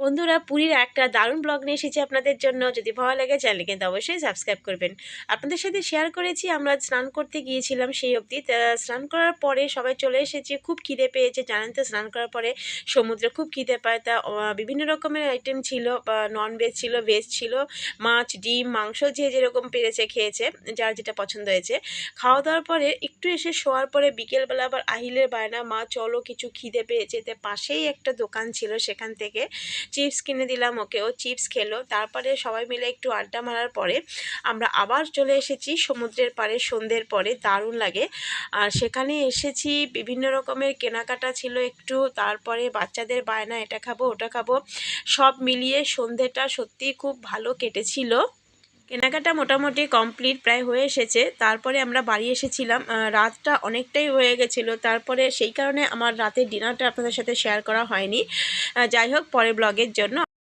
বন্ধুরা পুরীর একটা দারুণ ব্লগ নিয়ে এসেছি আপনাদের জন্য। যদি ভালো লাগে চ্যানেলে কিন্তু অবশ্যই সাবস্ক্রাইব করবেন। আপনাদের সাথে শেয়ার করেছি আমরা স্নান করতে গিয়েছিলাম সেই অবধি। স্নান করার পরে সবাই চলে এসেছি, খুব খিদে পেয়েছে। জানেন তো স্নান করার পরে সমুদ্রে খুব খিদে পায়। বিভিন্ন রকমের আইটেম ছিল, নন ভেজ ছিল, ভেজ ছিল, মাছ, ডিম, মাংস, যে যেরকম পেরেছে খেয়েছে, যার যেটা পছন্দ হয়েছে। খাওয়া দাওয়ার পরে একটু এসে শোয়ার পরে বিকেলবেলা আবার আহিলের বায়না, মা চলো কিছু খিদে পেয়েছে। পাশেই একটা দোকান ছিল, সেখান থেকে চিপস কিনে দিলাম ওকে, ও চিপস খেলো। তারপরে সবাই মিলে একটু আড্ডা মারার পরে আমরা আবার চলে এসেছি সমুদ্রের পাড়ে সন্ধ্যের পরে। দারুণ লাগে। আর সেখানে এসেছি, বিভিন্ন রকমের কেনাকাটা ছিল একটু, তারপরে বাচ্চাদের বায়না এটা খাবো ওটা খাবো, সব মিলিয়ে সন্ধ্যেটা সত্যিই খুব ভালো কেটেছিল। কেনাকাটা মোটামুটি কমপ্লিট প্রায় হয়ে এসেছে। তারপরে আমরা বাড়ি এসেছিলাম, রাতটা অনেকটাই হয়ে গেছিলো। তারপরে সেই কারণে আমার রাতের ডিনারটা আপনাদের সাথে শেয়ার করা হয়নি। যাই হোক, পরের ব্লগের জন্য